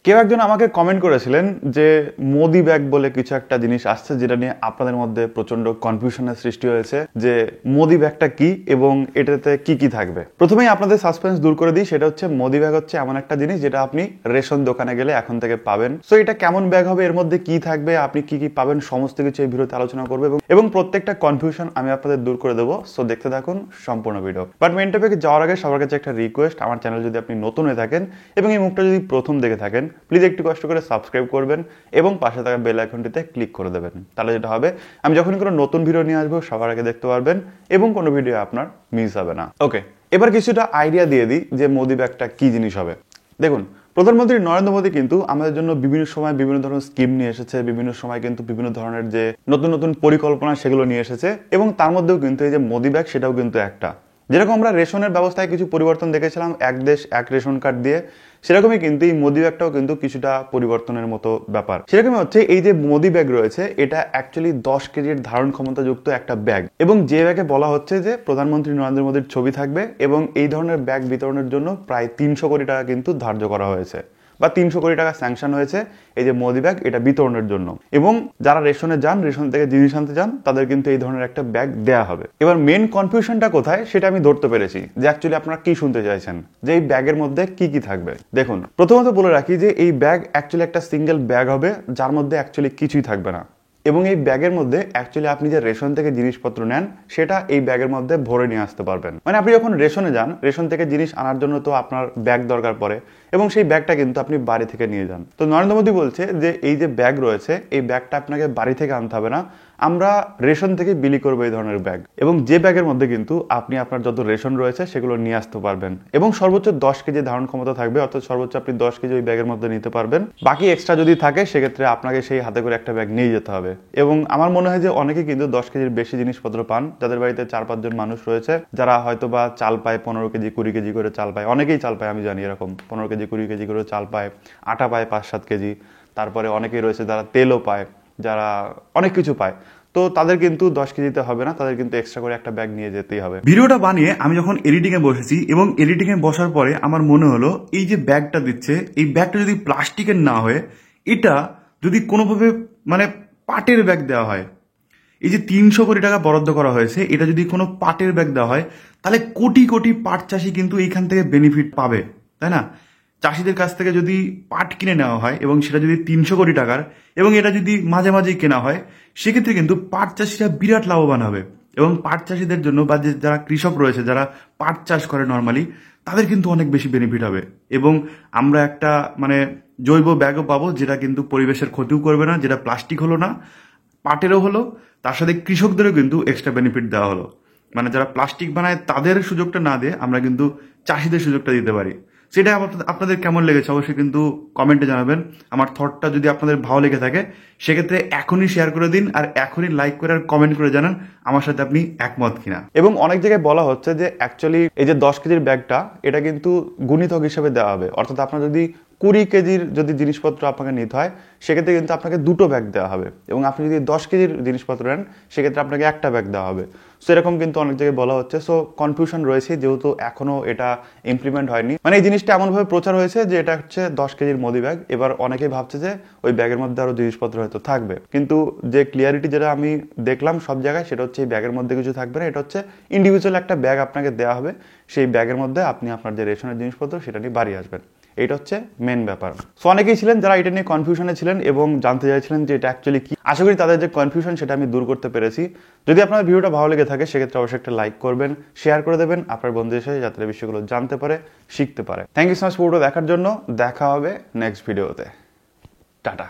কেউ একজন আমাকে কমেন্ট করেছিলেন যে মোদি ব্যাগ বলে কিছু একটা জিনিস আসছে, যেটা নিয়ে আপনাদের মধ্যে প্রচন্ড কনফিউশনের সৃষ্টি হয়েছে যে মোদি ব্যাগটা কি এবং এটাতে কি কি থাকবে। প্রথমেই আপনাদের সাসপেন্স দূর করে দিই, সেটা হচ্ছে মোদি ব্যাগ হচ্ছে এমন একটা জিনিস যেটা আপনি রেশন দোকানে গেলে এখন থেকে পাবেন। সো এটা কেমন ব্যাগ হবে, এর মধ্যে কি থাকবে, আপনি কি কি পাবেন, সমস্ত কিছু এই ভিডিওতে আলোচনা করবো এবং প্রত্যেকটা কনফিউশন আমি আপনাদের দূর করে দেবো। সো দেখতে থাকুন সম্পূর্ণ ভিডিও। বাট মেন টপিকে যাওয়ার আগে সবার কাছে একটা রিকোয়েস্ট, আমার চ্যানেল যদি আপনি নতুন হয়ে থাকেন এবং এই মুখটা যদি প্রথম দেখে থাকেন, প্লিজ একটু কষ্ট করে সাবস্ক্রাইব করবেন এবং পাশে থাকা বেল আইকনটিতে ক্লিক করে দেবেন। তাহলে যেটা হবে, আমি যখনই কোনো নতুন ভিডিও নিয়ে আসবো সবার আগে দেখতে পারবেন এবং কোনো ভিডিও আপনার মিস হবে না। ওকে, এবার কিছুটা আইডিয়া দিয়ে দিই যে মোদি ব্যাগটা কি জিনিস হবে। দেখুন, প্রধানমন্ত্রী নরেন্দ্র মোদী কিন্তু আমাদের জন্য বিভিন্ন সময় বিভিন্ন ধরনের স্কিম নিয়ে এসেছে, বিভিন্ন সময় কিন্তু বিভিন্ন ধরনের যে নতুন নতুন পরিকল্পনা সেগুলো নিয়ে এসেছে এবং তার মধ্যেও কিন্তু এই যে মোদি ব্যাগ সেটাও কিন্তু একটা। যেরকম আমরা রেশনের ব্যবস্থায় কিছু পরিবর্তন দেখেছিলাম এক দেশ এক রেশন কার্ড দিয়ে, সেরকমই কিন্তু এই মোদি ব্যাগটাও কিন্তু কিছুটা পরিবর্তনের মতো ব্যাপার। সেরকমই হচ্ছে এই যে মোদি ব্যাগ রয়েছে, এটা অ্যাকচুয়ালি 10 কেজির ধারণ ক্ষমতা যুক্ত একটা ব্যাগ এবং যে ব্যাগে বলা হচ্ছে যে প্রধানমন্ত্রী নরেন্দ্র মোদীর ছবি থাকবে এবং এই ধরনের ব্যাগ বিতরণের জন্য প্রায় 300 কোটি টাকা কিন্তু ধার্য করা হয়েছে বা 300 কোটি টাকা স্যাংশন হয়েছে এই যে মোদি ব্যাগ এটা বিতরণের জন্য। এবং যারা রেশনে যান, রেশন থেকে জিনিস আনতে যান, তাদের কিন্তু এই ধরনের একটা ব্যাগ দেয়া হবে। এবার মেন কনফিউশনটা কোথায় সেটা আমি ধরতে পেরেছি যে অ্যাকচুয়ালি আপনারা কি শুনতে চাইছেন, যে এই ব্যাগের মধ্যে কি কি থাকবে। দেখুন, প্রথমত বলে রাখি যে এই ব্যাগ অ্যাকচুয়ালি একটা সিঙ্গেল ব্যাগ হবে যার মধ্যে অ্যাকচুয়ালি কিছুই থাকবে না এবং এই ব্যাগের মধ্যে অ্যাকচুয়ালি আপনি যে রেশন থেকে জিনিসপত্র নেন সেটা এই ব্যাগের মধ্যে ভরে নিয়ে আসতে পারবেন। মানে আপনি যখন রেশনে যান, রেশন থেকে জিনিস আনার জন্য তো আপনার ব্যাগ দরকার পড়ে এবং সেই ব্যাগটা কিন্তু আপনি বাড়ি থেকে নিয়ে যান। তো নরেন্দ্র মোদী বলছে যে এই যে ব্যাগ রয়েছে এই ব্যাগটা আপনাকে বাড়ি থেকে আনতে হবে না, আমরা রেশন থেকে বিলি করবো এই ধরনের ব্যাগ এবং যে ব্যাগের মধ্যে কিন্তু আপনি আপনার যত রেশন রয়েছে সেগুলো নিয়ে আসতে পারবেন এবং সর্বোচ্চ 10 কেজি ধারণ ক্ষমতা থাকবে, অর্থাৎ সর্বোচ্চ আপনি 10 কেজি ওই ব্যাগের মধ্যে নিতে পারবেন। বাকি এক্সট্রা যদি থাকে সেক্ষেত্রে আপনাকে সেই হাতে করে একটা ব্যাগ নিয়ে যেতে হবে। এবং আমার মনে হয় যে অনেকে কিন্তু 10 কেজির বেশি জিনিসপত্র পান, যাদের বাড়িতে 4-5 জন মানুষ রয়েছে, যারা হয়তো বা চাল পায় 15 কেজি 20 কেজি করে চাল পায়, অনেকেই চাল পায়, আমি জানি এরকম 15 কেজি 20 কেজি করে চাল পায়, আটা পায় 5-7 কেজি, তারপরে অনেকেই রয়েছে যারা তেলও পায়, যারা অনেক কিছু পায়। তো তাদের কিন্তু 10 কেজিতে হবে না, তাদের কিন্তু এক্সট্রা করে একটা ব্যাগ নিয়ে যেতেই হবে। ভিডিওটা বানিয়ে আমি যখন এডিটিং এ বসেছি এবং এডিটিং এ বসার পরে আমার মনে হলো এই যে ব্যাগটা দিচ্ছে, এই ব্যাগটা যদি প্লাস্টিকের না হয়ে এটা যদি কোনোভাবে মানে পাটের ব্যাগ দেওয়া হয়, এই যে 300 কোটি টাকা বরাদ্দ করা হয়েছে, এটা যদি কোনো পাটের ব্যাগ দেওয়া হয় তাহলে কোটি কোটি পাট চাষি কিন্তু এইখান থেকে বেনিফিট পাবে, তাই না? চাষিদের কাছ থেকে যদি পাট কিনে নেওয়া হয় এবং সেটা যদি 300 কোটি টাকার এবং এটা যদি মাঝে মাঝেই কেনা হয়, সেক্ষেত্রে কিন্তু পাট চাষিরা বিরাট লাভবান হবে এবং পাট চাষিদের জন্য বা যারা কৃষক রয়েছে, যারা পাট চাষ করে নর্মালি, তাদের কিন্তু অনেক বেশি বেনিফিট হবে এবং আমরা একটা মানে জৈব ব্যাগও পাবো যেটা কিন্তু পরিবেশের ক্ষতিও করবে না, যেটা প্লাস্টিক হলো না, পাটেরও হলো, তার সাথে কৃষকদেরও কিন্তু এক্সট্রা বেনিফিট দেওয়া হলো। মানে যারা প্লাস্টিক বানায় তাদের সুযোগটা না দিয়ে আমরা কিন্তু চাষিদের সুযোগটা দিতে পারি। সেটা আপনাদের কেমন লেগেছে অবশ্যই কিন্তু কমেন্টে জানাবেন। আমার থটটা যদি আপনাদের ভালো লেগে থাকে সেক্ষেত্রে এখনই শেয়ার করে দিন আর এখনই লাইক করে আর কমেন্ট করে জানান আমার সাথে আপনি একমত কিনা। এবং অনেক জায়গায় বলা হচ্ছে যে অ্যাকচুয়ালি এই যে 10 কেজির ব্যাগটা এটা কিন্তু গুণিতক হিসেবে দেওয়া হবে, অর্থাৎ আপনার যদি 20 কেজির যদি জিনিসপত্র আপনাকে নিতে হয় সেক্ষেত্রে কিন্তু আপনাকে 2টো ব্যাগ দেওয়া হবে এবং আপনি যদি 10 কেজির জিনিসপত্র নেন সেক্ষেত্রে আপনাকে একটা ব্যাগ দেওয়া হবে। সো এরকম কিন্তু অনেক জায়গায় বলা হচ্ছে। সো কনফিউশন রয়েছে যেহেতু এখনো এটা ইমপ্লিমেন্ট হয়নি। মানে এই জিনিসটা এমনভাবে প্রচার হয়েছে যে এটা হচ্ছে 10 কেজির মোদি ব্যাগ, এবার অনেকেই ভাবছে যে ওই ব্যাগের মধ্যে আরো জিনিসপত্র হয়তো থাকবে, কিন্তু যে ক্লিয়ারিটি যেটা আমি দেখলাম সব জায়গায় সেটা হচ্ছে এই ব্যাগের মধ্যে কিছু থাকবে না, এটা হচ্ছে ইন্ডিভিজুয়াল একটা ব্যাগ আপনাকে দেওয়া হবে, সেই ব্যাগের মধ্যে আপনি আপনার যে রেশনের জিনিসপত্র সেটা নিয়ে বাড়ি আসবেন। এটা হচ্ছে মেন ব্যাপার। সো অনেকেই ছিলেন যারা এটা নিয়ে কনফিউশনে ছিলেন এবং জানতে চাইছিলেন যে এটা অ্যাকচুয়ালি কি। আশা করি তাদের যে কনফিউশন সেটা আমি দূর করতে পেরেছি। যদি আপনার ভিডিওটা ভালো লেগে থাকে সেক্ষেত্রে অবশ্যই একটা লাইক করবেন, শেয়ার করে দেবেন আপনার বন্ধুদের সাথে যাতে এই বিষয়গুলো জানতে পারে, শিখতে পারে। Thank you so much video দেখার জন্য। দেখা হবে নেক্সট ভিডিওতে। টাটা।